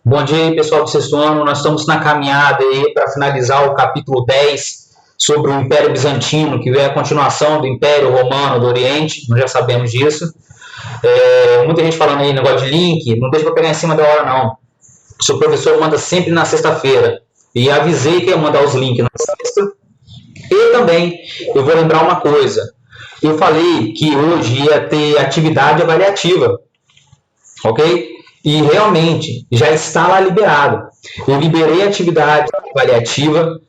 Bom dia aí, pessoal do sexto ano. Nós estamos na caminhada aí para finalizar o capítulo 10 sobre o Império Bizantino, que é a continuação do Império Romano do Oriente. Nós já sabemos disso. Muita gente falando aí negócio de link. Não deixa para pegar em cima da hora, não. O seu professor manda sempre na sexta-feira. E avisei que ia mandar os links na sexta. E também, eu vou lembrar uma coisa. Eu falei que hoje ia ter atividade avaliativa. Ok? E realmente já está lá liberado. Eu liberei a atividade avaliativa,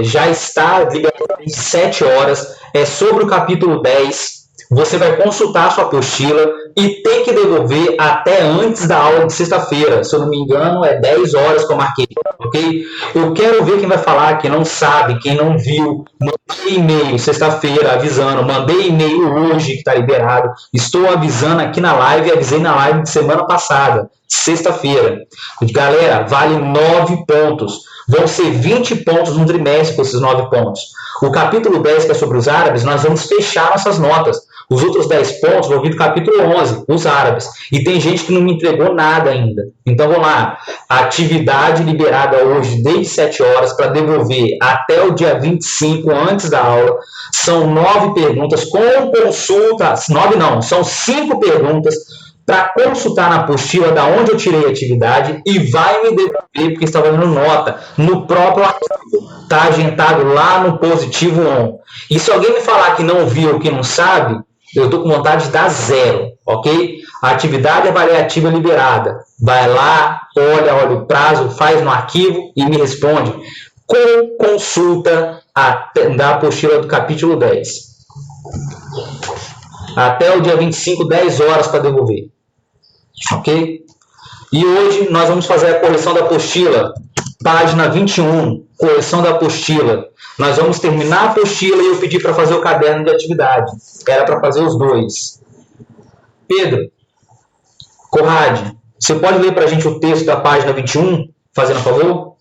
já está liberado em 7 horas, é sobre o capítulo 10. Você vai consultar a sua apostila e tem que devolver até antes da aula de sexta-feira. Se eu não me engano, é 10 horas que eu marquei, ok? Eu quero ver quem vai falar, quem não sabe, quem não viu. Mandei e-mail sexta-feira avisando, mandei e-mail hoje que está liberado. Estou avisando aqui na live, avisei na live de semana passada, sexta-feira. Galera, vale 9 pontos. Vão ser 20 pontos no trimestre com esses 9 pontos. O capítulo 10, que é sobre os árabes, nós vamos fechar nossas notas. Os outros 10 pontos vão vir do capítulo 11, os árabes. E tem gente que não me entregou nada ainda. Então, vamos lá. A atividade liberada hoje, desde 7 horas, para devolver até o dia 25, antes da aula. São 9 perguntas com consulta. 9 não, são 5 perguntas para consultar na apostila da onde eu tirei a atividade e vai me devolver, porque estava dando nota, no próprio arquivo. Está agendado lá no Positivo On. E se alguém me falar que não viu ou que não sabe, eu estou com vontade de dar 0, ok? A atividade avaliativa liberada. Vai lá, olha o prazo, faz no arquivo e me responde com consulta da apostila do capítulo 10. Até o dia 25, 10 horas para devolver. Ok? E hoje nós vamos fazer a correção da apostila, página 21, correção da apostila. Nós vamos terminar a apostila e eu pedi para fazer o caderno de atividade. Era para fazer os dois. Pedro, Corrade, você pode ler para a gente o texto da página 21, fazendo favor?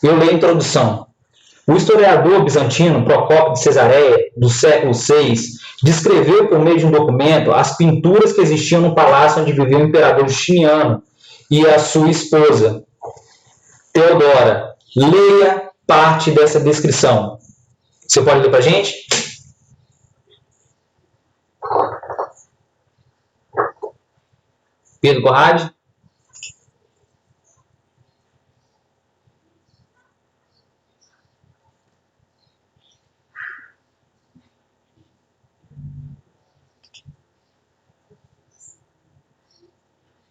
Eu leio a introdução. O historiador bizantino Procópio de Cesareia, do século VI, descreveu por meio de um documento as pinturas que existiam no palácio onde vivia o imperador Justiniano e a sua esposa, Teodora. Leia parte dessa descrição. Você pode ler para a gente? Pedro Corrade?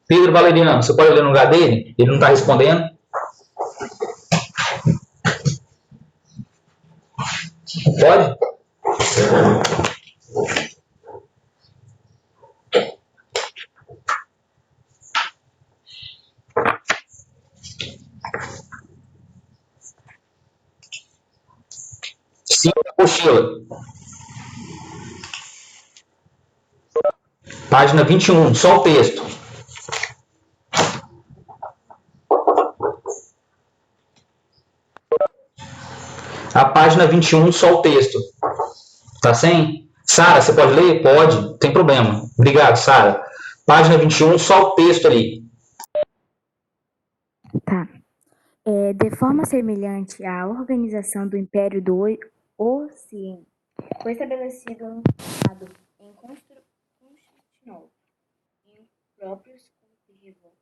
Pedro Valeriano, você pode ler no lugar dele? Ele não está respondendo. Pode? Sim, apostila. Página 21, só o texto. A página 21, só o texto. Tá sem? Sara, você pode ler? Pode, não tem problema. Obrigado, Sara. Página 21, só o texto ali. Tá. De forma semelhante à organização do Império do Ocidente, foi estabelecido no passado em Constantinopla, em próprios campos de revolta.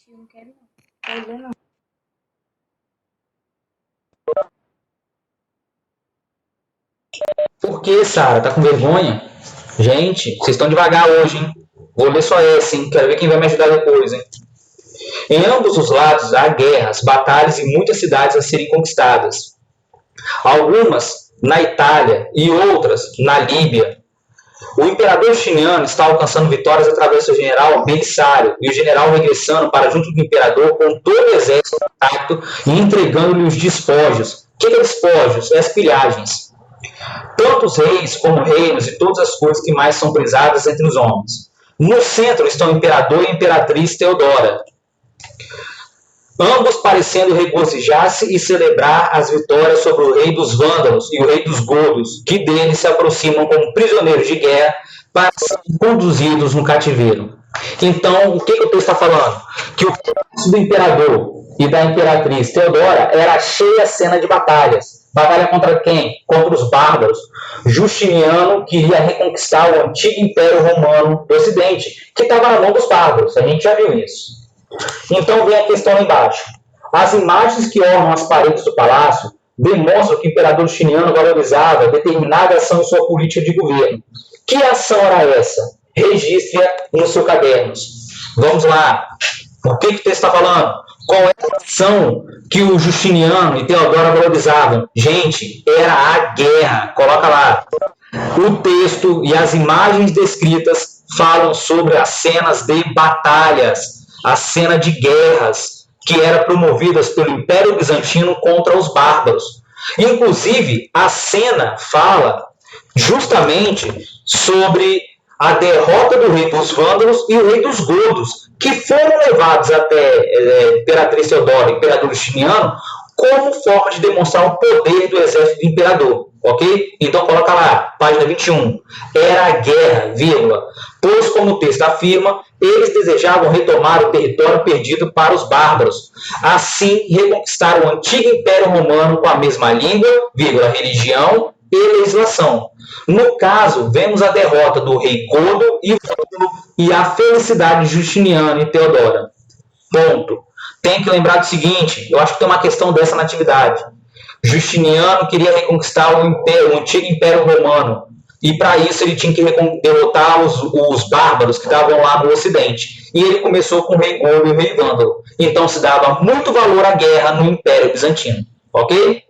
Tio, não quero não. Quero ler não. Por que, Sara? Tá com vergonha? Gente, vocês estão devagar hoje, hein? Vou ler só essa, hein? Quero ver quem vai me ajudar depois, hein? Em ambos os lados há guerras, batalhas e muitas cidades a serem conquistadas. Algumas na Itália e outras na Líbia. O imperador Justiniano está alcançando vitórias através do seu general Belisário e o general regressando para junto do imperador com todo o exército intacto e entregando-lhe os despojos. O que é despojos? É as pilhagens. Tanto os reis como reinos e todas as coisas que mais são prezadas entre os homens. No centro estão o imperador e a imperatriz Teodora, ambos parecendo regozijar-se e celebrar as vitórias sobre o rei dos vândalos e o rei dos godos, que deles se aproximam como prisioneiros de guerra para serem conduzidos no cativeiro. Então, o que o texto está falando? Que o palácio do imperador e da imperatriz Teodora era cheia cena de batalhas. Batalha contra quem? Contra os bárbaros. Justiniano queria reconquistar o antigo Império Romano do Ocidente, que estava na mão dos bárbaros. A gente já viu isso. Então vem a questão lá embaixo. As imagens que ornam as paredes do palácio demonstram que o imperador Justiniano valorizava determinada ação em sua política de governo. Que ação era essa? Registre-a nos seus cadernos. Vamos lá. O que o texto está falando? Qual é a ação que o Justiniano e Teodora valorizavam? Gente, era a guerra. Coloca lá. O texto e as imagens descritas falam sobre as cenas de batalhas, a cena de guerras que eram promovidas pelo Império Bizantino contra os bárbaros. Inclusive, a cena fala justamente sobre a derrota do rei dos vândalos e o rei dos godos, que foram levados até Imperatriz Teodora e Imperador Justiniano como forma de demonstrar o poder do exército do imperador, ok? Então coloca lá, página 21. Era a guerra, vírgula, pois como o texto afirma, eles desejavam retomar o território perdido para os bárbaros. Assim, reconquistar o antigo Império Romano com a mesma língua, vírgula, religião e legislação. No caso, vemos a derrota do rei Godo e a felicidade de Justiniano e Teodora. Ponto. Tem que lembrar do seguinte, eu acho que tem uma questão dessa na atividade. Justiniano queria reconquistar o antigo Império Romano, e para isso ele tinha que derrotar os bárbaros que estavam lá no Ocidente. E ele começou com o rei Godo e o rei Vândalo. Então se dava muito valor à guerra no Império Bizantino. Ok?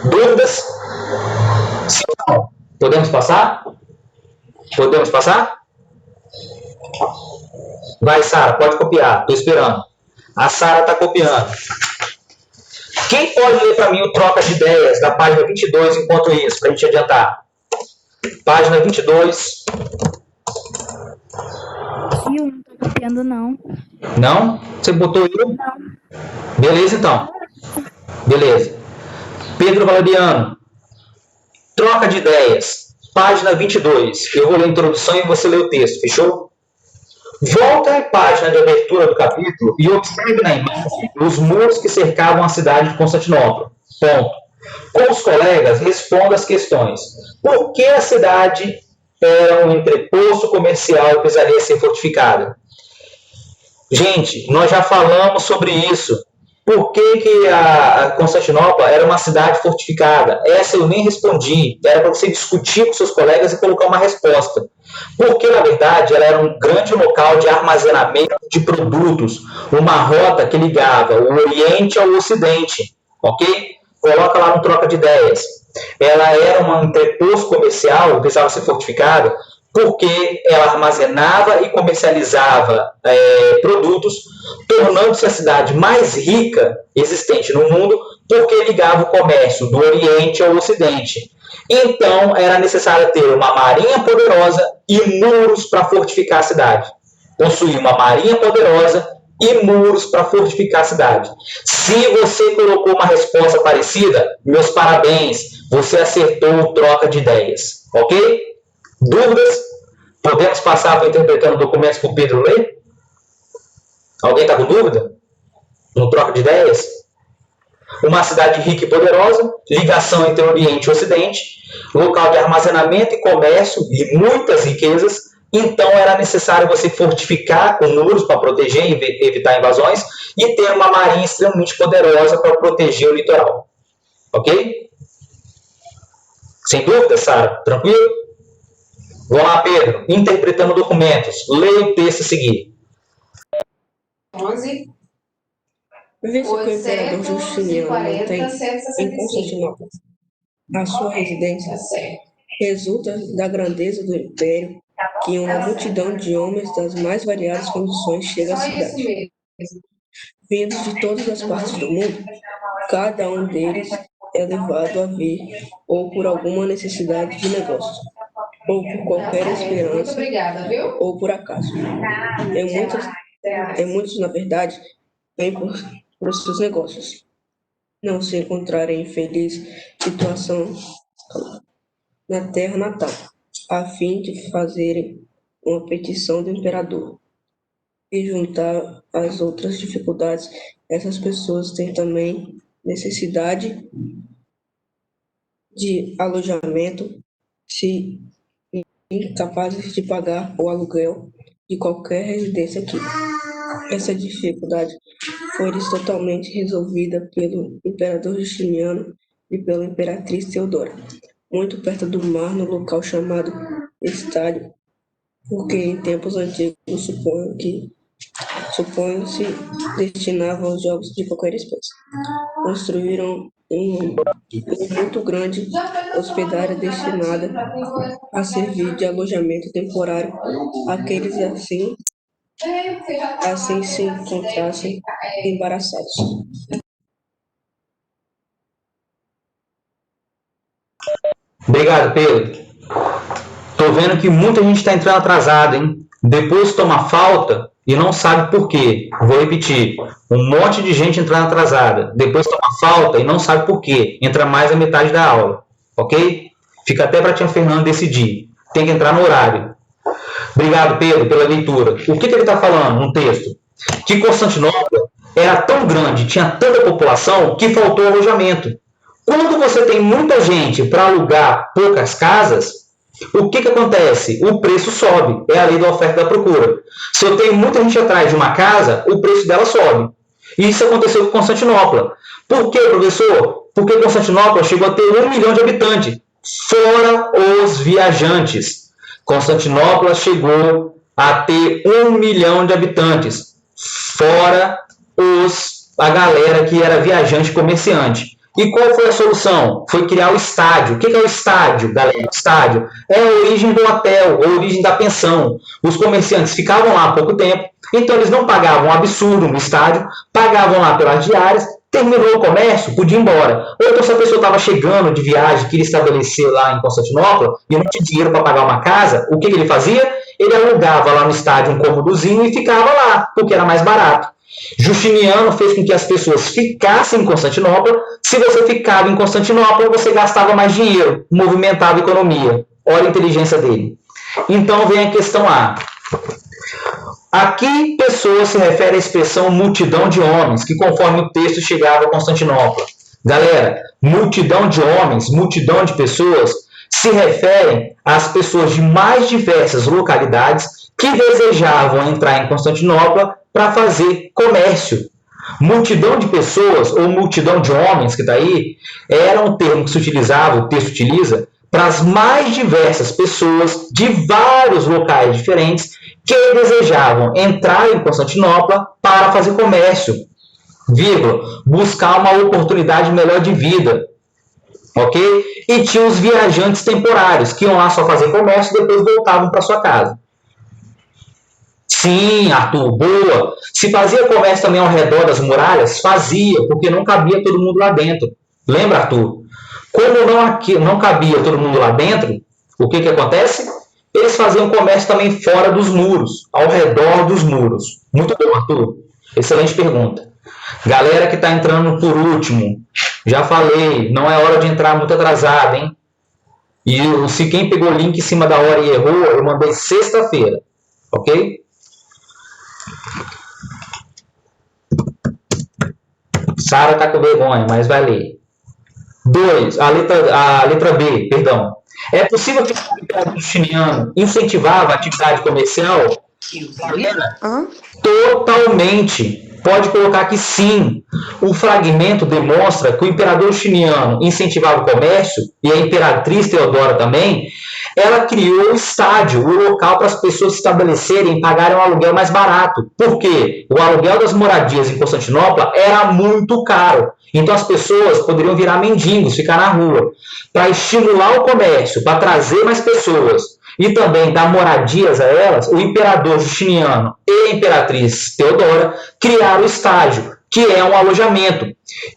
Dúvidas? Sim ou não? Podemos passar? Podemos passar? Vai, Sara, pode copiar. Estou esperando. A Sara está copiando. Quem pode ler para mim o troca de ideias da página 22 enquanto isso, para a gente adiantar? Página 22. Tio, não tô copiando, não. Não? Você botou eu? Não. Beleza, então. Beleza. Pedro Valeriano. Troca de ideias. Página 22. Eu vou ler a introdução e você lê o texto, fechou? Volta à página de abertura do capítulo e observe na imagem os muros que cercavam a cidade de Constantinopla. Ponto. Com os colegas, responda as questões. Por que a cidade era um entreposto comercial e precisaria ser fortificada? Gente, nós já falamos sobre isso. Por que a Constantinopla era uma cidade fortificada? Essa eu nem respondi. Era para você discutir com seus colegas e colocar uma resposta. Porque, na verdade, ela era um grande local de armazenamento de produtos, uma rota que ligava o Oriente ao Ocidente. Ok? Coloca lá no troca de ideias. Ela era um entreposto comercial, precisava ser fortificada, porque ela armazenava e comercializava produtos, tornando-se a cidade mais rica existente no mundo, porque ligava o comércio do Oriente ao Ocidente. Então, era necessário ter uma marinha poderosa e muros para fortificar a cidade. Possuir uma marinha poderosa e muros para fortificar a cidade. Se você colocou uma resposta parecida, meus parabéns, você acertou o troca de ideias. Ok? Dúvidas? Podemos passar para interpretando documentos para o Pedro ler? Alguém está com dúvida? No troca de ideias? Uma cidade rica e poderosa, ligação entre Oriente e Ocidente, local de armazenamento e comércio e muitas riquezas. Então era necessário você fortificar com muros para proteger e evitar invasões e ter uma marinha extremamente poderosa para proteger o litoral. Ok? Sem dúvida, Sara? Tranquilo? Vamos lá, Pedro. Interpretando documentos. Leia o texto a seguir. 11. Visto que o imperador Justiniano mantém em Constantinopla a sua residência, resulta da grandeza do império que uma multidão de homens das mais variadas condições chega à cidade. Vindos de todas as partes do mundo, cada um deles é levado a vir ou por alguma necessidade de negócios, ou por qualquer esperança, ou por acaso. Muitos, na verdade, vêm por seus negócios, não se encontrarem em feliz situação na terra natal. a fim de fazerem uma petição do imperador. E juntar as outras dificuldades, essas pessoas têm também necessidade de alojamento, se incapazes de pagar o aluguel de qualquer residência aqui. Essa dificuldade foi-lhes totalmente resolvida pelo imperador Justiniano e pela imperatriz Teodora, muito perto do mar, no local chamado Estádio, porque em tempos antigos suponho-se destinavam aos jogos de qualquer espécie. Construíram um muito grande hospedária destinada a servir de alojamento temporário àqueles assim se encontrassem embaraçados. Obrigado, Pedro. Tô vendo que muita gente está entrando atrasada, hein? Depois toma falta e não sabe por quê. Vou repetir. Um monte de gente entrando atrasada. Depois toma falta e não sabe por quê. Entra mais a metade da aula. Ok? Fica até para a tia Fernanda decidir. Tem que entrar no horário. Obrigado, Pedro, pela leitura. O que ele está falando no texto? Que Constantinopla era tão grande, tinha tanta população, que faltou alojamento. Quando você tem muita gente para alugar poucas casas, o que acontece? O preço sobe. É a lei da oferta e da procura. Se eu tenho muita gente atrás de uma casa, o preço dela sobe. E isso aconteceu com Constantinopla. Por quê, professor? Porque Constantinopla chegou a ter 1 milhão de habitantes, fora os viajantes. Constantinopla chegou a ter 1 milhão de habitantes, fora a galera que era viajante e comerciante. E qual foi a solução? Foi criar o estádio. O que é o estádio, galera? O estádio é a origem do hotel, a origem da pensão. Os comerciantes ficavam lá há pouco tempo, então eles não pagavam um absurdo no estádio, pagavam lá pelas diárias, terminou o comércio, podia ir embora. Ou então, se a pessoa estava chegando de viagem, queria estabelecer lá em Constantinopla e não tinha dinheiro para pagar uma casa, o que ele fazia? Ele alugava lá no estádio um cômodozinho e ficava lá, porque era mais barato. Justiniano fez com que as pessoas ficassem em Constantinopla. Se você ficava em Constantinopla, você gastava mais dinheiro, movimentava a economia. Olha a inteligência dele. Então vem a questão A. A que pessoa se refere a expressão multidão de homens, que conforme o texto chegava a Constantinopla? Galera, multidão de homens, multidão de pessoas, se referem às pessoas de mais diversas localidades que desejavam entrar em Constantinopla para fazer comércio. Multidão de pessoas, ou multidão de homens, que está aí, era um termo que se utilizava, o texto utiliza, para as mais diversas pessoas de vários locais diferentes que desejavam entrar em Constantinopla para fazer comércio, buscar uma oportunidade melhor de vida, ok? E tinha os viajantes temporários, que iam lá só fazer comércio e depois voltavam para sua casa. Sim, Arthur, boa. Se fazia comércio também ao redor das muralhas? Fazia, porque não cabia todo mundo lá dentro. Lembra, Arthur? Como não cabia todo mundo lá dentro, o que acontece? Eles faziam comércio também fora dos muros, ao redor dos muros. Muito bom, Arthur. Excelente pergunta. Galera que está entrando por último, já falei, não é hora de entrar muito atrasado, hein? E se quem pegou o link em cima da hora e errou, eu mandei sexta-feira, ok? Sara está com vergonha, mas vai ler. 2. A letra B, perdão. É possível que o imperador Justiniano incentivava a atividade comercial? Totalmente. Pode colocar que sim. O fragmento demonstra que o imperador Justiniano incentivava o comércio, e a imperatriz Teodora também. Ela criou o estádio, o local para as pessoas se estabelecerem e pagarem um aluguel mais barato. Por quê? O aluguel das moradias em Constantinopla era muito caro. Então as pessoas poderiam virar mendigos, ficar na rua. Para estimular o comércio, para trazer mais pessoas e também dar moradias a elas, o imperador Justiniano e a imperatriz Teodora criaram o estádio, que é um alojamento.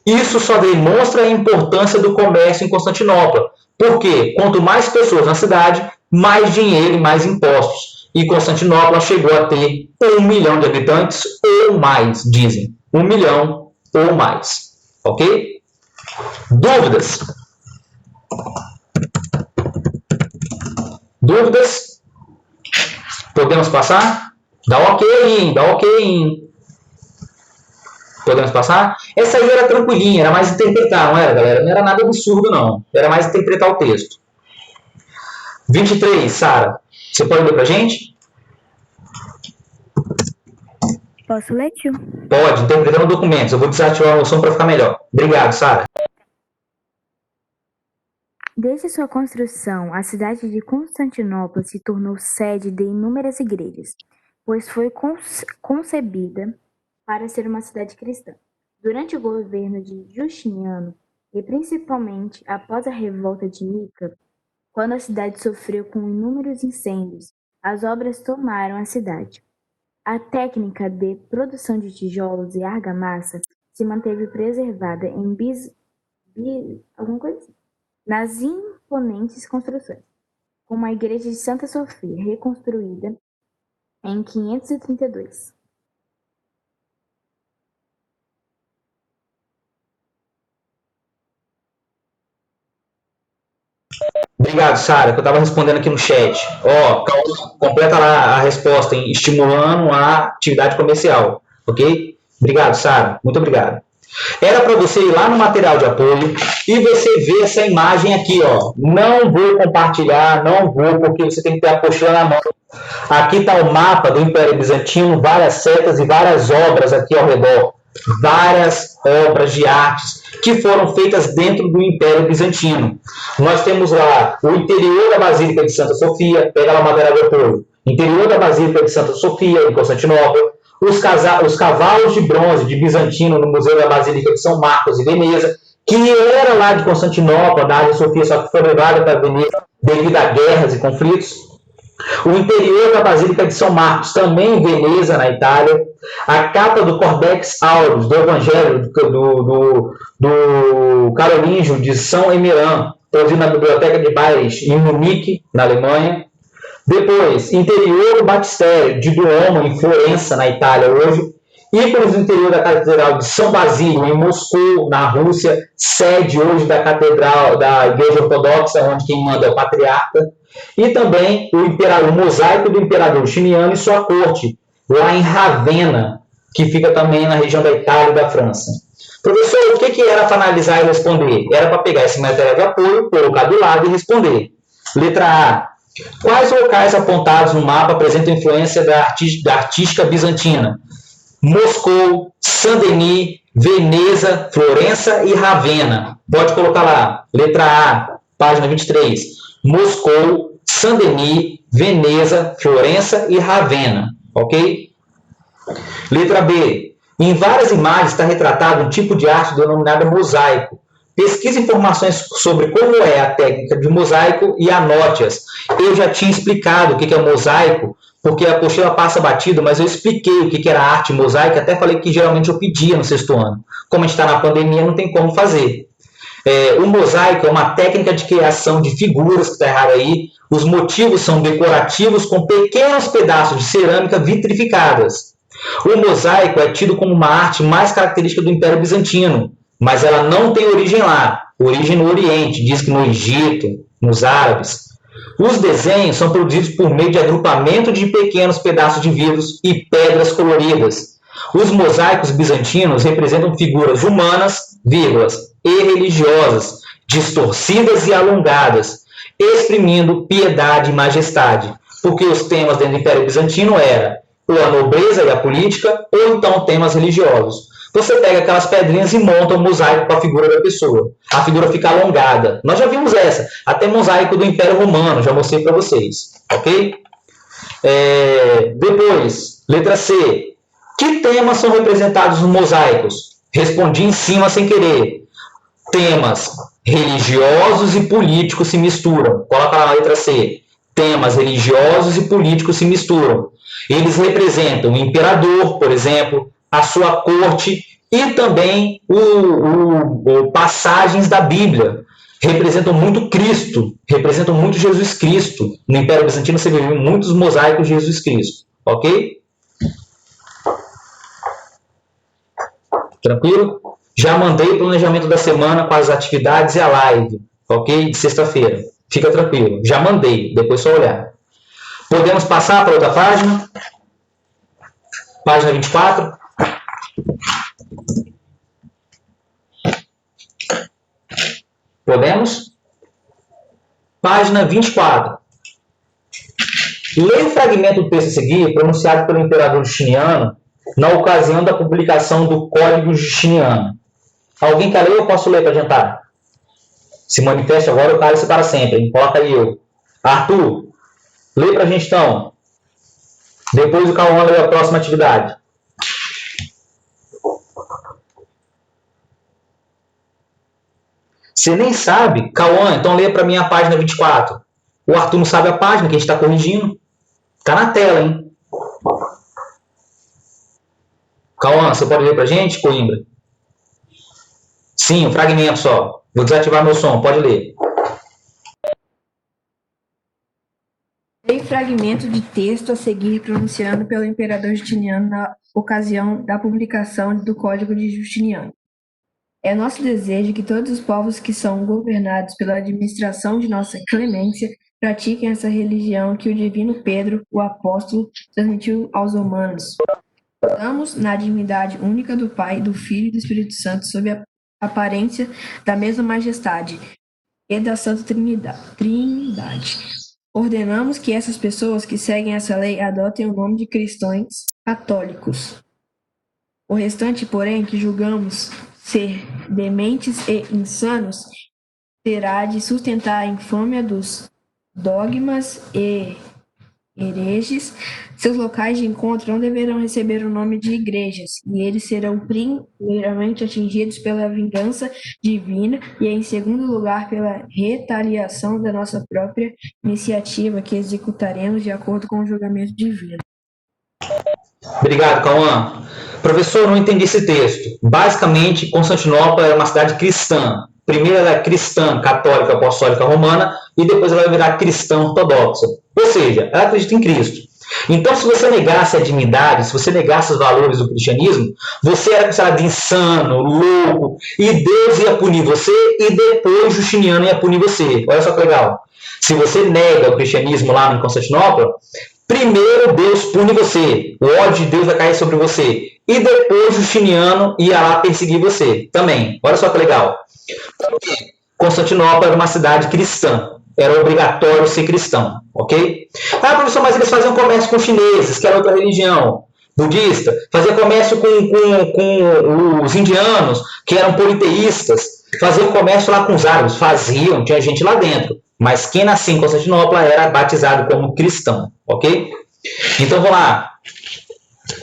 Isso só demonstra a importância do comércio em Constantinopla. Porque quanto mais pessoas na cidade, mais dinheiro e mais impostos. E Constantinopla chegou a ter 1 milhão de habitantes ou mais, dizem. 1 milhão ou mais. Ok? Dúvidas? Dúvidas? Podemos passar? Dá ok, dá ok. Podemos passar? Essa aí era tranquilinha, era mais interpretar, não era, galera? Não era nada absurdo, não. Era mais interpretar o texto. 23, Sara. Você pode ler pra gente? Posso ler, tio? Pode, interpretando documentos. Eu vou desativar o som para ficar melhor. Obrigado, Sara. Desde sua construção, a cidade de Constantinopla se tornou sede de inúmeras igrejas, pois foi concebida para ser uma cidade cristã. Durante o governo de Justiniano, e principalmente após a revolta de Nica, quando a cidade sofreu com inúmeros incêndios, as obras tomaram a cidade. A técnica de produção de tijolos e argamassa se manteve preservada em nas imponentes construções, como a igreja de Santa Sofia, reconstruída em 532. Obrigado, Sara, que eu estava respondendo aqui no chat. Ó, completa lá a resposta em estimulando a atividade comercial, ok? Obrigado, Sara. Muito obrigado. Era para você ir lá no material de apoio e você ver essa imagem aqui, ó. Não vou compartilhar, não vou, porque você tem que ter a apostila na mão. Aqui está o mapa do Império Bizantino, várias setas e várias obras aqui ao redor. Várias obras de artes que foram feitas dentro do Império Bizantino. Nós temos lá o interior da Basílica de Santa Sofia, pega lá o material de apoio. Interior da Basílica de Santa Sofia, em Constantinopla. Os cavalos de bronze de Bizantino no Museu da Basílica de São Marcos, em Veneza, que era lá de Constantinopla, da Ásia Sofia, só que foi levada para Veneza devido a guerras e conflitos. O interior da Basílica de São Marcos, também em Veneza, na Itália. A capa do Cordex Aureus, do Evangelho do Carolíngio de São Emiliano, produzido na Biblioteca de Bayreuth, em Munique, na Alemanha. Depois, interior do Batistério de Duomo, em Florença, na Itália, hoje. Ícones do interior da Catedral de São Basílio, em Moscou, na Rússia, sede hoje da Catedral da Igreja Ortodoxa, onde quem manda é o Patriarca. E também o mosaico do Imperador Justiniano e sua corte, lá em Ravenna, que fica também na região da Itália e da França. Professor, o que era para analisar e responder? Era para pegar esse material de apoio, colocar do lado e responder. Letra A. Quais locais apontados no mapa apresentam influência da artística bizantina? Moscou, Saint-Denis, Veneza, Florença e Ravenna. Pode colocar lá. Letra A, página 23. Moscou, Saint-Denis, Veneza, Florença e Ravenna. Ok? Letra B. Em várias imagens está retratado um tipo de arte denominada mosaico. Pesquise informações sobre como é a técnica de mosaico e anote-as. Eu já tinha explicado o que é mosaico, porque a apostila passa batido, mas eu expliquei o que era arte mosaica, até falei que geralmente eu pedia no sexto ano. Como a gente está na pandemia, não tem como fazer. O mosaico é uma técnica de criação de figuras, que está errado aí. Os motivos são decorativos com pequenos pedaços de cerâmica vitrificadas. O mosaico é tido como uma arte mais característica do Império Bizantino, mas ela não tem origem lá, origem no Oriente, diz que no Egito, nos árabes. Os desenhos são produzidos por meio de agrupamento de pequenos pedaços de vidros e pedras coloridas. Os mosaicos bizantinos representam figuras humanas, vírgulas, e religiosas, distorcidas e alongadas, exprimindo piedade e majestade, porque os temas dentro do Império Bizantino eram ou a nobreza e a política, ou então temas religiosos. Você pega aquelas pedrinhas e monta um mosaico para a figura da pessoa. A figura fica alongada. Nós já vimos essa. Até mosaico do Império Romano, já mostrei para vocês. Ok? Depois, letra C. Que temas são representados nos mosaicos? Respondi em cima sem querer. Temas religiosos e políticos se misturam. Coloca lá na letra C. Temas religiosos e políticos se misturam. Eles representam o imperador, por exemplo, a sua corte e também passagens da Bíblia. Representam muito Cristo, representam muito Jesus Cristo. No Império Bizantino você vê muitos mosaicos de Jesus Cristo. Ok? Tranquilo? Já mandei o planejamento da semana com as atividades e a live. Ok? De sexta-feira. Fica tranquilo. Já mandei, depois só olhar. Podemos passar para outra página? Página 24. Podemos? Página 24. Leia o fragmento do texto a seguir, pronunciado pelo imperador Justiniano, na ocasião da publicação do Código Justiniano. Alguém quer ler ou eu posso ler para adiantar? Se manifeste agora, eu calo isso para sempre. Hein? Coloca aí eu. Arthur, lê para a gente então. Depois o Cauã lê a próxima atividade. Você nem sabe? Cauã, então lê para mim a página 24. O Arthur não sabe a página que a gente está corrigindo. Está na tela, hein? Cauã, você pode ler para a gente, Coimbra? Sim, um fragmento só. Vou desativar meu som, pode ler. Tem fragmento de texto a seguir pronunciado pelo imperador Justiniano na ocasião da publicação do Código de Justiniano. É nosso desejo que todos os povos que são governados pela administração de nossa clemência pratiquem essa religião que o divino Pedro, o apóstolo, transmitiu aos humanos. Estamos na divindade única do Pai, do Filho e do Espírito Santo, sob a aparência da mesma majestade e da Santa Trindade. Ordenamos que essas pessoas que seguem essa lei adotem o nome de cristãos católicos. O restante, porém, que julgamos ser dementes e insanos, terá de sustentar a infâmia dos dogmas e hereges. Seus locais de encontro não deverão receber o nome de igrejas, e eles serão primeiramente atingidos pela vingança divina e, em segundo lugar, pela retaliação da nossa própria iniciativa, que executaremos de acordo com o julgamento divino. Obrigado, Cauã. Professor, não entendi esse texto. Basicamente, Constantinopla era uma cidade cristã. Primeiro ela é cristã, católica, apostólica, romana, e depois ela vai virar cristã ortodoxa. Ou seja, ela acredita em Cristo. Então, se você negasse a divindade, se você negasse os valores do cristianismo, você era considerado insano, louco, e Deus ia punir você, e depois Justiniano ia punir você. Olha só que legal. Se você nega o cristianismo lá em Constantinopla, primeiro Deus pune você, o ódio de Deus vai cair sobre você, e depois Justiniano ia lá perseguir você também. Olha só que legal. Constantinopla era uma cidade cristã, era obrigatório ser cristão, ok? Ah, professor, mas eles faziam comércio com os chineses, que era outra religião budista, faziam comércio com os indianos, que eram politeístas, faziam comércio lá com os árabes, faziam, tinha gente lá dentro, mas quem nascia em Constantinopla era batizado como cristão, ok? Então, vamos lá.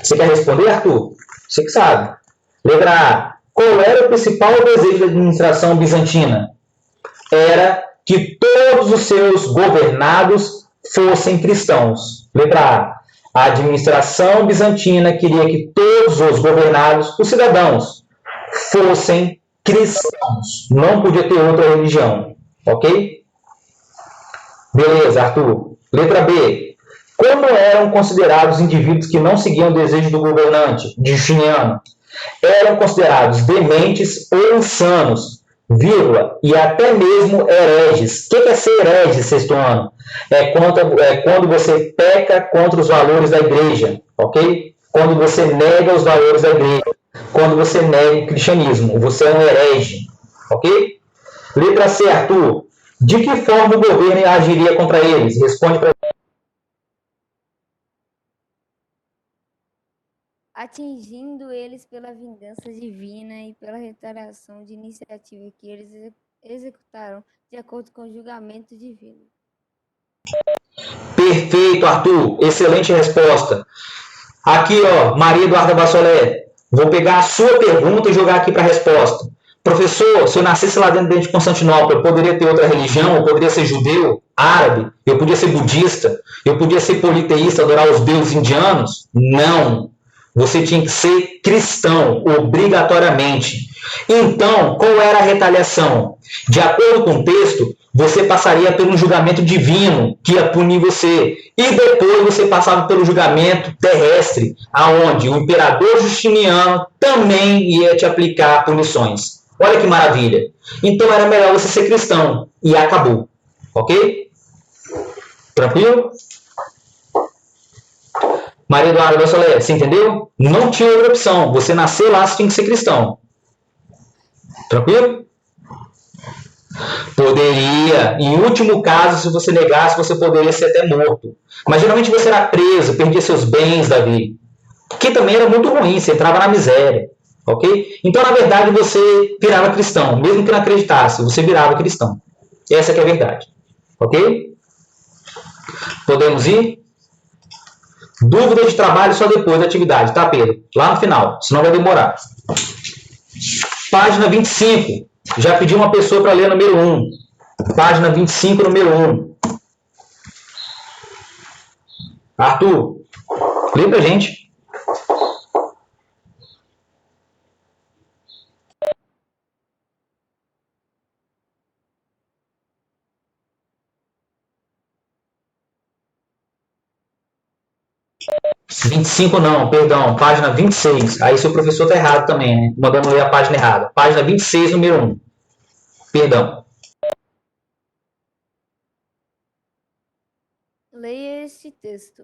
Você quer responder, Arthur? Você que sabe. Letra A. Qual era o principal desejo da administração bizantina? Era que todos os seus governados fossem cristãos. Letra A. A administração bizantina queria que todos os governados, os cidadãos, fossem cristãos. Não podia ter outra religião. Ok? Beleza, Arthur. Letra B. Como eram considerados indivíduos que não seguiam o desejo do governante, de Justiniano? Eram considerados dementes ou insanos, vírgula, e até mesmo hereges. O que é ser herege, sexto ano? É quando você peca contra os valores da igreja, ok? Quando você nega os valores da igreja, quando você nega o cristianismo, você é um herege, ok? Letra C, Arthur. De que forma o governo agiria contra eles? Responde para atingindo eles pela vingança divina e pela retaliação de iniciativa que eles executaram de acordo com o julgamento divino. Perfeito, Arthur. Excelente resposta. Aqui, ó, Maria Eduarda Bassolé. Vou pegar a sua pergunta e jogar aqui para a resposta. Professor, se eu nascesse lá dentro de Constantinopla, eu poderia ter outra religião? Eu poderia ser judeu, árabe? Eu podia ser budista? Eu podia ser politeísta, adorar os deuses indianos? Não. Você tinha que ser cristão, obrigatoriamente. Então, qual era a retaliação? De acordo com o texto, você passaria por um julgamento divino que ia punir você. E depois você passava pelo julgamento terrestre, aonde o imperador Justiniano também ia te aplicar punições. Olha que maravilha. Então era melhor você ser cristão. E acabou. Ok? Tranquilo? Maria Eduarda Vassolé, você entendeu? Não tinha outra opção. Você nasceu lá, você tinha que ser cristão. Tranquilo? Poderia. Em último caso, se você negasse, você poderia ser até morto. Mas geralmente você era preso, perdia seus bens, Davi. Que também era muito ruim, você entrava na miséria. Ok? Então, na verdade, você virava cristão. Mesmo que não acreditasse, você virava cristão. Essa que é a verdade. Ok? Podemos ir? Dúvida de trabalho só depois da atividade, tá, Pedro? Lá no final, senão vai demorar. Página 25. Já pedi uma pessoa para ler número 1. Página 25, número 1. Arthur, lê pra gente. Vinte e cinco não, perdão, página 26. Aí seu professor tá errado também, né? Mandando ler a página errada. Página 26, número 1. Perdão. Leia este texto.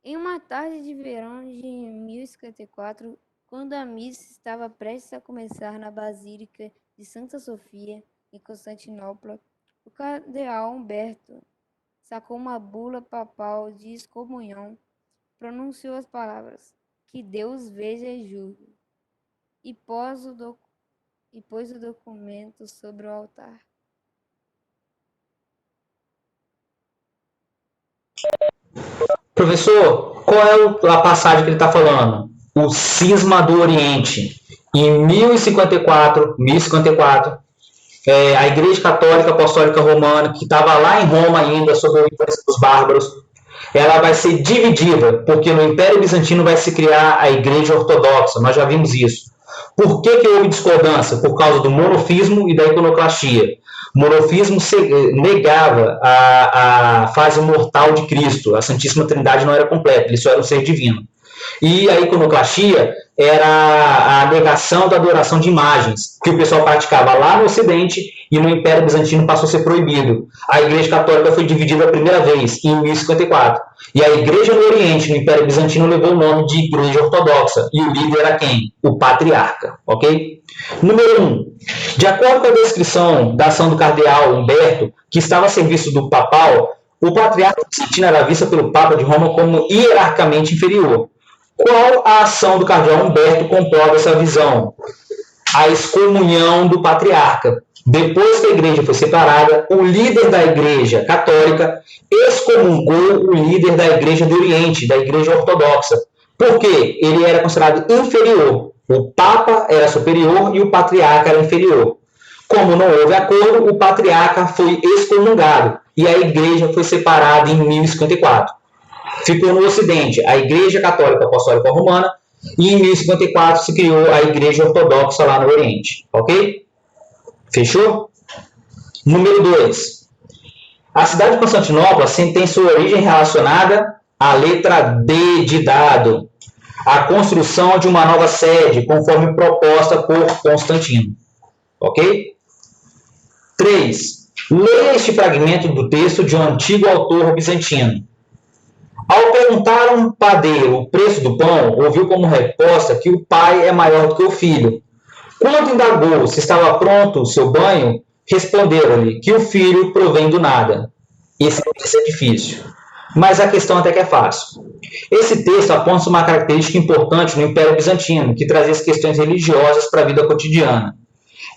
Em uma tarde de verão de 1054, quando a missa estava prestes a começar na Basílica de Santa Sofia, em Constantinopla, o cardeal Humberto sacou uma bula papal de excomunhão, pronunciou as palavras "Que Deus veja e julgue", e pôs o documento sobre o altar. Professor, qual é a passagem que ele está falando? O cisma do Oriente. Em 1054, a Igreja Católica Apostólica Romana, que estava lá em Roma ainda, sob a influência dos bárbaros, ela vai ser dividida, porque no Império Bizantino vai se criar a Igreja Ortodoxa, nós já vimos isso. Por que houve discordância? Por causa do monofismo e da iconoclastia. O monofismo negava a fase mortal de Cristo, a Santíssima Trindade não era completa, ele só era um ser divino. E a iconoclastia era a negação da adoração de imagens, que o pessoal praticava lá no Ocidente e no Império Bizantino passou a ser proibido. A Igreja Católica foi dividida a primeira vez, em 1054. E a Igreja no Oriente, no Império Bizantino, levou o nome de Igreja Ortodoxa. E o líder era quem? O Patriarca. Ok? Número 1. De acordo com a descrição da ação do cardeal Humberto, que estava a serviço do papal, o Patriarca bizantino era visto pelo Papa de Roma como hierarquicamente inferior. Qual a ação do cardeal Humberto comprova essa visão? A excomunhão do patriarca. Depois que a igreja foi separada, o líder da igreja católica excomungou o líder da igreja do Oriente, da igreja ortodoxa. Por quê? Ele era considerado inferior. O papa era superior e o patriarca era inferior. Como não houve acordo, o patriarca foi excomungado e a igreja foi separada em 1054. Ficou no Ocidente a Igreja Católica Apostólica Romana e em 1054 se criou a Igreja Ortodoxa lá no Oriente. Ok? Fechou? Número 2. A cidade de Constantinopla tem sua origem relacionada à letra D de dado, a construção de uma nova sede, conforme proposta por Constantino. Ok? 3. Leia este fragmento do texto de um antigo autor bizantino. Ao perguntar a um padeiro o preço do pão, ouviu como resposta que o pai é maior do que o filho. Quando indagou se estava pronto o seu banho, responderam-lhe que o filho provém do nada. Esse é difícil, mas a questão até que é fácil. Esse texto aponta uma característica importante no Império Bizantino, que trazia as questões religiosas para a vida cotidiana.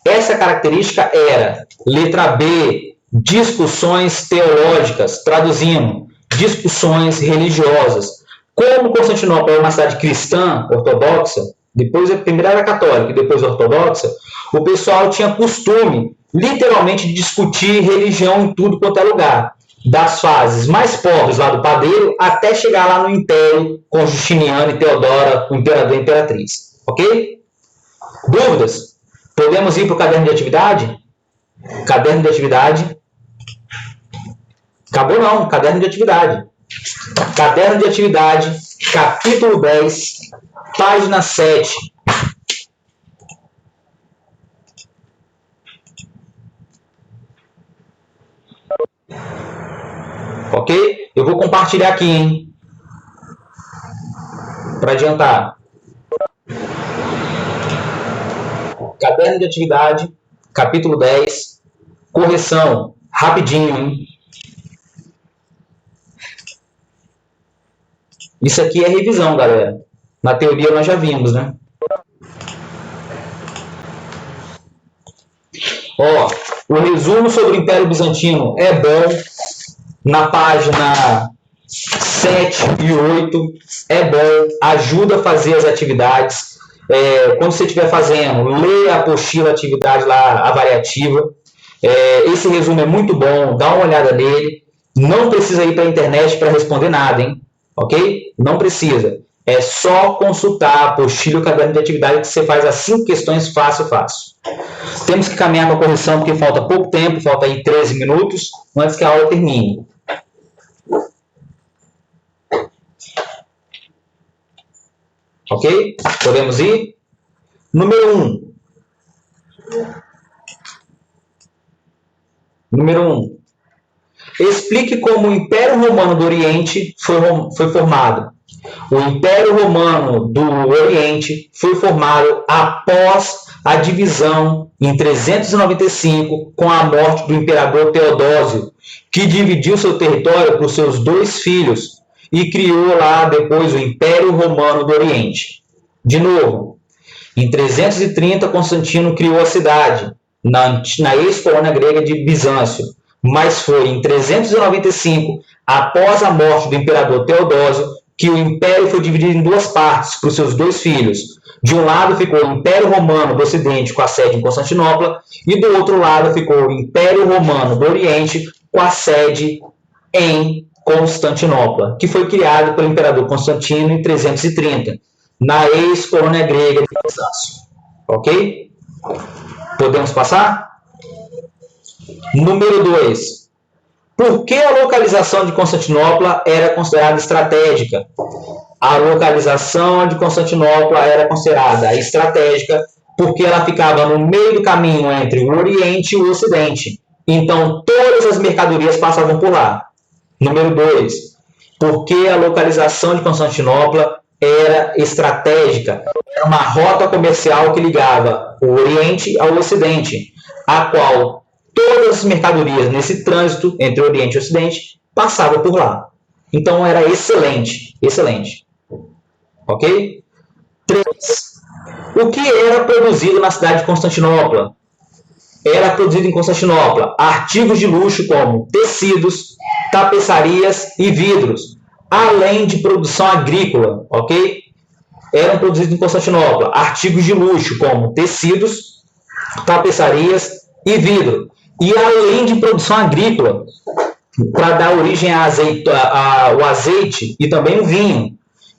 Essa característica era, letra B, discussões teológicas, traduzindo, discussões religiosas. Como Constantinopla era uma cidade cristã, ortodoxa, depois primeiro era católica e depois ortodoxa, o pessoal tinha costume, literalmente, de discutir religião em tudo quanto é lugar. Das fases mais pobres lá do padeiro até chegar lá no Império com Justiniano e Teodora, o imperador e a imperatriz. Ok? Dúvidas? Podemos ir para o caderno de atividade? Caderno de atividade. Acabou não, caderno de atividade. Caderno de atividade, capítulo 10, página 7. ok? Eu vou compartilhar aqui, hein? Para adiantar. Caderno de atividade, capítulo 10, correção, rapidinho, hein? Isso aqui é revisão, galera. Na teoria nós já vimos, né? Ó, o resumo sobre o Império Bizantino é bom. Na página 7 e 8 é bom, ajuda a fazer as atividades. Quando você estiver fazendo, lê a apostila atividade lá, avaliativa. Esse resumo é muito bom, dá uma olhada nele. Não precisa ir para a internet para responder nada, hein? Ok? Não precisa. É só consultar a apostila e o caderno de atividade que você faz as 5 questões fácil. Temos que caminhar com a correção porque falta pouco tempo, falta aí 13 minutos antes que a aula termine. Ok? Podemos ir? Número 1. Número 1. Explique como o Império Romano do Oriente foi formado. O Império Romano do Oriente foi formado após a divisão em 395 com a morte do imperador Teodósio, que dividiu seu território por seus 2 filhos e criou lá depois o Império Romano do Oriente. De novo, em 330 Constantino criou a cidade, na ex-colônia grega de Bizâncio, mas foi em 395, após a morte do imperador Teodósio, que o império foi dividido em 2 partes para os seus 2 filhos. De um lado ficou o Império Romano do Ocidente com a sede em Constantinopla e do outro lado ficou o Império Romano do Oriente com a sede em Constantinopla, que foi criado pelo imperador Constantino em 330, na ex-colônia grega de Bizâncio. Ok? Podemos passar? Número 2. Por que a localização de Constantinopla era considerada estratégica? A localização de Constantinopla era considerada estratégica porque ela ficava no meio do caminho entre o Oriente e o Ocidente. Então, todas as mercadorias passavam por lá. Número 2. Por que a localização de Constantinopla era estratégica? Era uma rota comercial que ligava o Oriente ao Ocidente, a qual todas as mercadorias nesse trânsito entre Oriente e Ocidente passavam por lá. Então era excelente, excelente. Ok? 3. O que era produzido na cidade de Constantinopla? Era produzido em Constantinopla artigos de luxo como tecidos, tapeçarias e vidros, além de produção agrícola, ok? Eram produzidos em Constantinopla artigos de luxo como tecidos, tapeçarias e vidro. E além de produção agrícola, para dar origem ao azeite e também o vinho,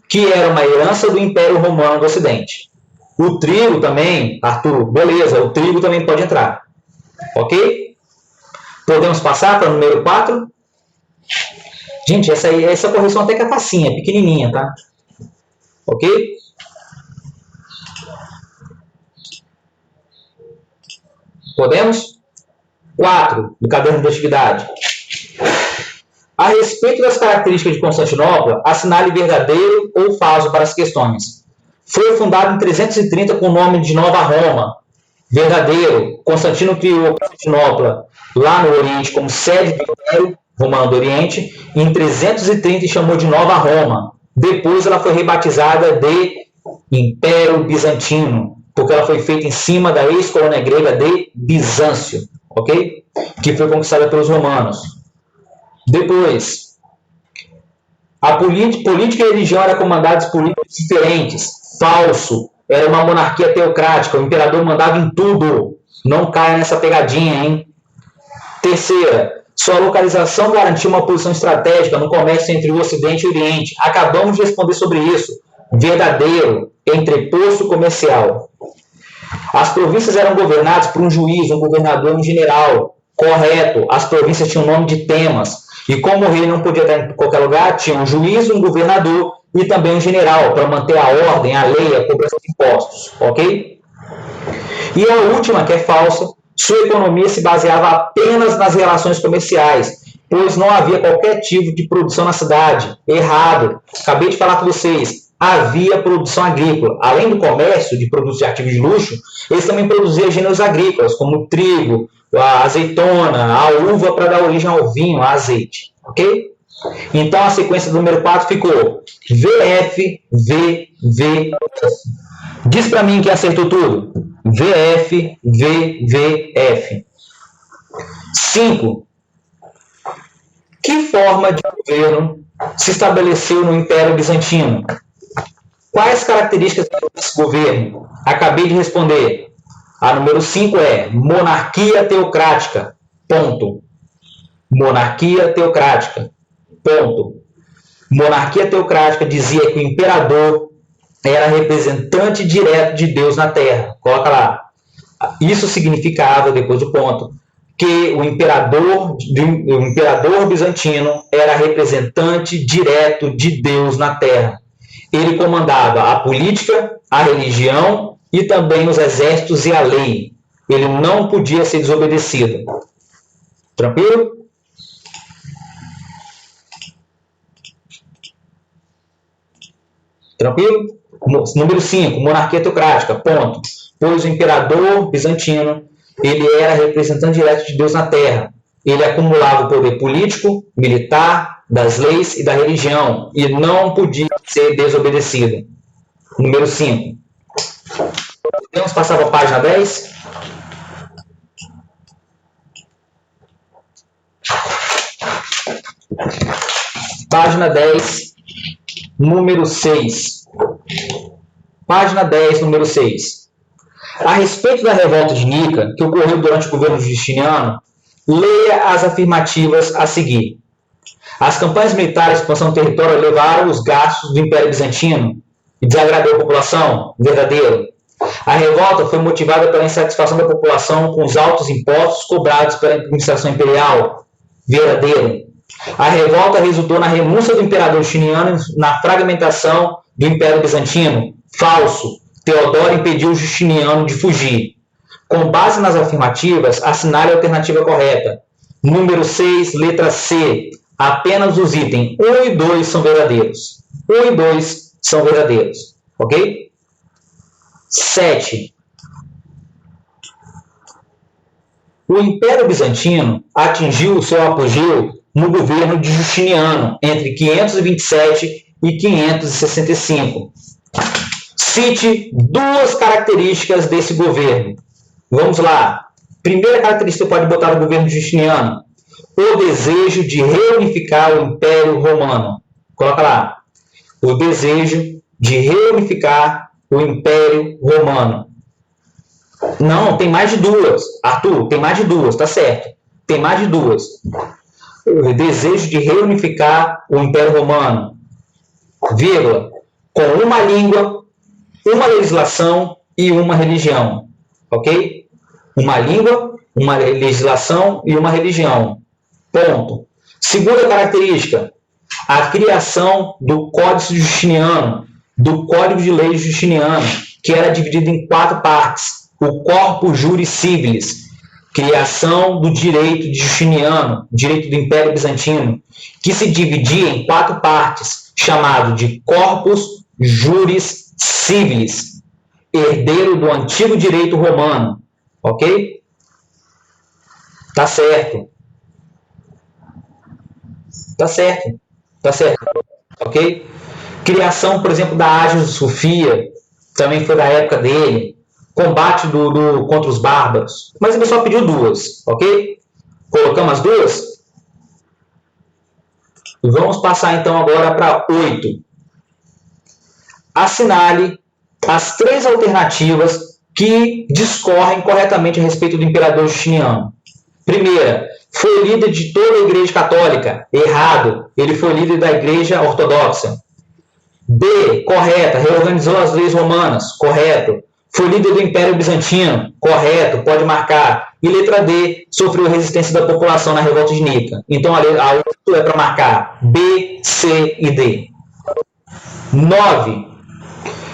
que era uma herança do Império Romano do Ocidente. O trigo também, Arthur, beleza, o trigo também pode entrar. Ok? Podemos passar para o número 4? Gente, essa correção até que é facinha, é pequenininha, tá? Ok? Podemos? 4, do caderno de atividade. A respeito das características de Constantinopla, assinale verdadeiro ou falso para as questões. Foi fundado em 330 com o nome de Nova Roma. Verdadeiro. Constantino criou Constantinopla lá no Oriente como sede do Império Romano do Oriente em 330 e chamou de Nova Roma. Depois ela foi rebatizada de Império Bizantino, porque ela foi feita em cima da ex-colônia grega de Bizâncio, ok? Que foi conquistada pelos romanos. Depois, a política e a religião eram comandadas por líderes diferentes. Falso. Era uma monarquia teocrática. O imperador mandava em tudo. Não caia nessa pegadinha, hein? Terceira, sua localização garantia uma posição estratégica no comércio entre o Ocidente e o Oriente. Acabamos de responder sobre isso. Verdadeiro. Entreposto comercial. As províncias eram governadas por um juiz, um governador e um general. Correto. As províncias tinham nome de temas. E como o rei não podia estar em qualquer lugar, tinha um juiz, um governador e também um general para manter a ordem, a lei, a cobrança de impostos. Ok? E a última, que é falsa, sua economia se baseava apenas nas relações comerciais. pois não havia qualquer tipo de produção na cidade. Errado. Acabei de falar com vocês. Havia produção agrícola. Além do comércio de produtos de artigos de luxo, eles também produziam gêneros agrícolas, como o trigo, a azeitona, a uva para dar origem ao vinho, ao azeite. Ok? Então a sequência do número 4 ficou VF, V, V. Diz para mim quem acertou tudo. VF, V, V, F. 5. Que forma de governo se estabeleceu no Império Bizantino? Quais características desse governo? Acabei de responder. A número 5 é monarquia teocrática. Ponto. Monarquia teocrática. Ponto. Monarquia teocrática dizia que o imperador era representante direto de Deus na Terra. Coloca lá. Isso significava, depois do ponto, que o imperador bizantino era representante direto de Deus na Terra. Ele comandava a política, a religião e também os exércitos e a lei. Ele não podia ser desobedecido. Tranquilo? Tranquilo? Número 5, monarquia teocrática, ponto. Pois o imperador bizantino, ele era representante direto de Deus na Terra. Ele acumulava o poder político, militar, das leis e da religião, e não podia ser desobedecido. Número 5. Podemos passar para a página 10? Página 10, número 6. Página 10, número 6. A respeito da revolta de Nica, que ocorreu durante o governo Justiniano, leia as afirmativas a seguir. As campanhas militares de expansão do território elevaram os gastos do Império Bizantino e desagradou a população? Verdadeiro. A revolta foi motivada pela insatisfação da população com os altos impostos cobrados pela administração imperial? Verdadeiro. A revolta resultou na renúncia do imperador Justiniano e na fragmentação do Império Bizantino? Falso. Teodoro impediu Justiniano de fugir. Com base nas afirmativas, assinale a alternativa correta. Número 6, letra C. Apenas os itens 1 e 2 são verdadeiros. 1 e 2 são verdadeiros. Ok? 7. O Império Bizantino atingiu o seu apogeu no governo de Justiniano, entre 527 e 565. Cite duas características desse governo. Vamos lá. Primeira característica que você pode botar no governo de Justiniano: o desejo de reunificar o Império Romano. Coloca lá. O desejo de reunificar o Império Romano. Não, tem mais de duas. Arthur, tem mais de duas, tá certo. Tem mais de duas. O desejo de reunificar o Império Romano. Vírgula. Com uma língua, uma legislação e uma religião. Ok? Uma língua, uma legislação e uma religião. Ponto. Segunda característica, a criação do Códice Justiniano, do Código de Leis Justiniano, que era dividido em 4 partes. O Corpus Juris Civilis, criação do direito de Justiniano, direito do Império Bizantino, que se dividia em 4 partes, chamado de Corpus Juris Civilis, herdeiro do antigo direito romano. Ok? Tá certo. Tá certo. Tá certo. Ok? Criação, por exemplo, da Ágia Sofia, também foi da época dele. Combate contra os bárbaros. Mas ele só pediu duas. Ok? Colocamos as duas? Vamos passar então agora para 8. Assinale as 3 alternativas que discorrem corretamente a respeito do imperador Justiniano. Primeira, foi líder de toda a Igreja Católica. Errado. Ele foi líder da Igreja Ortodoxa. B, correta. Reorganizou as leis romanas. Correto. Foi líder do Império Bizantino. Correto. Pode marcar. E letra D, sofreu resistência da população na revolta de Nica. Então a 8 é para marcar B, C e D. 9.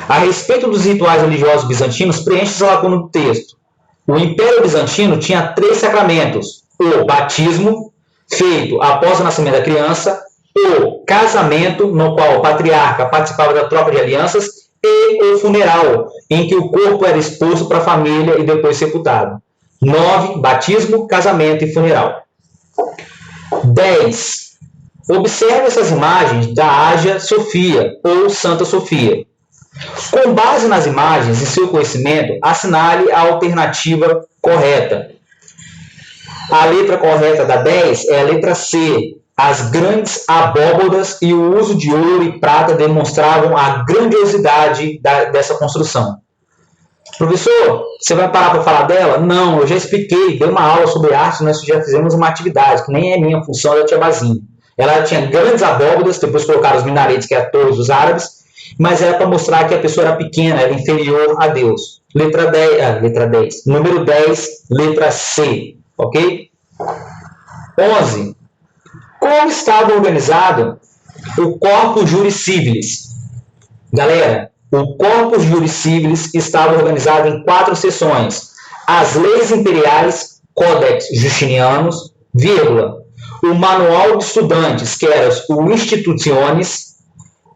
A respeito dos rituais religiosos bizantinos, preenche essa lacuna do texto. O Império Bizantino tinha 3 sacramentos: o batismo, feito após o nascimento da criança, o casamento, no qual o patriarca participava da troca de alianças, e o funeral, em que o corpo era exposto para a família e depois sepultado. 9. Batismo, casamento e funeral. 10. Observe essas imagens da Ágia Sofia, ou Santa Sofia. Com base nas imagens e seu conhecimento, assinale a alternativa correta. A letra correta da 10 é a letra C. As grandes abóbodas e o uso de ouro e prata demonstravam a grandiosidade dessa construção. Professor, você vai parar para falar dela? Não, eu já expliquei, dei uma aula sobre arte, nós já fizemos uma atividade, que nem é minha função, é da tia Bazinha. Ela tinha grandes abóbodas, depois colocaram os minaretes, que é a torre dos árabes, mas era para mostrar que a pessoa era pequena, era inferior a Deus. Letra 10. Número 10, letra C. Ok? 11. Como estava organizado o Corpus Juris Civilis? Galera, o Corpus Juris Civilis estava organizado em 4 seções. As leis imperiais, Codex Justinianus, vírgula, o Manual de Estudantes, que era o Institutiones,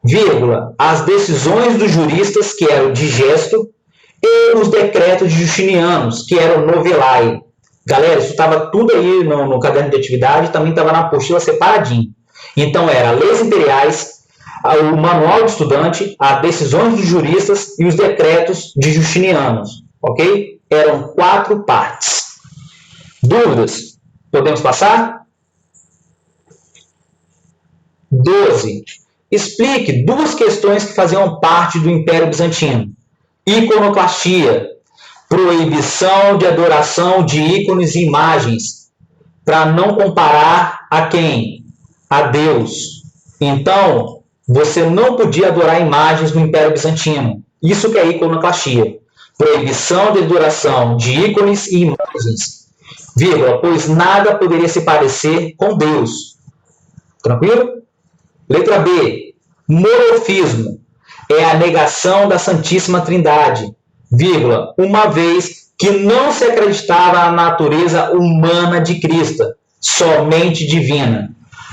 vírgula, as decisões dos juristas, que era o Digesto, e os decretos de Justinianus, que era o Novellae. Galera, isso estava tudo aí no caderno de atividade, também estava na apostila separadinho. Então, era leis imperiais, o manual de estudante, as decisões dos juristas e os decretos de Justinianos. Ok? Eram 4 partes. Dúvidas? Podemos passar? 12. Explique 2 questões que faziam parte do Império Bizantino. Iconoclastia. Proibição de adoração de ícones e imagens, para não comparar a quem? A Deus. Então, você não podia adorar imagens no Império Bizantino. Isso que é iconoclastia. Proibição de adoração de ícones e imagens, vírgula, pois nada poderia se parecer com Deus. Tranquilo? Letra B. Morofismo. É a negação da Santíssima Trindade, vírgula, uma vez que não se acreditava na natureza humana de Cristo, somente divina.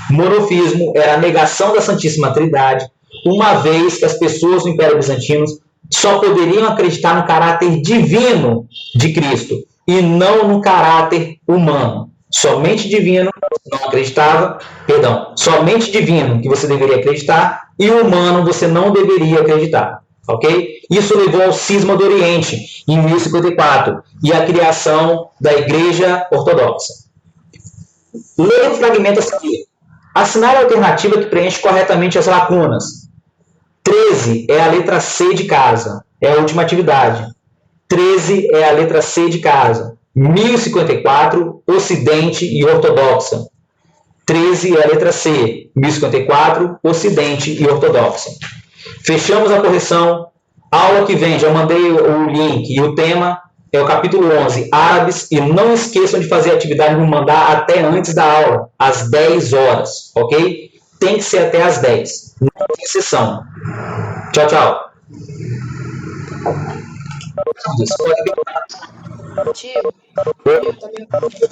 Monofismo era a negação da Santíssima Trindade, uma vez que as pessoas do Império Bizantino só poderiam acreditar no caráter divino de Cristo e não no caráter humano. Somente divino, não acreditava, somente divino que você deveria acreditar e humano você não deveria acreditar. Ok? Isso levou ao cisma do Oriente, em 1054, e à criação da Igreja Ortodoxa. Leia o fragmento a seguir. Assinale a alternativa que preenche corretamente as lacunas. 13 é a letra C de casa. É a última atividade. 13 é a letra C de casa. 1054, Ocidente e Ortodoxa. 13 é a letra C. 1054, Ocidente e Ortodoxa. Fechamos a correção. Aula que vem, já mandei o link e o tema é o capítulo 11, Árabes. E não esqueçam de fazer a atividade e me mandar até antes da aula, às 10 horas, ok? Tem que ser até às 10. Não tem exceção. Tchau, tchau. Tio,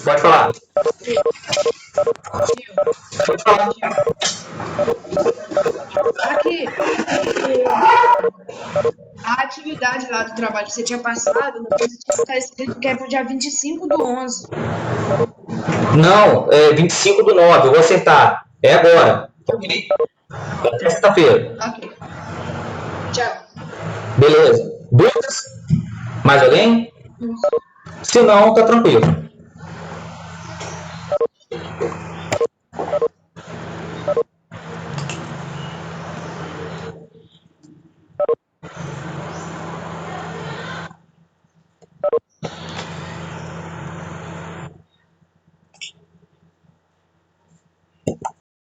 Pode falar. Pode falar. Aqui, a atividade lá do trabalho que você tinha passado, depois está escrito que é para o dia 25/11. Não, é 25/9, eu vou acertar. É agora. Ok? Até sexta-feira. Ok. Tchau. Beleza. Dúvidas? Mais alguém? Se não, tá tranquilo.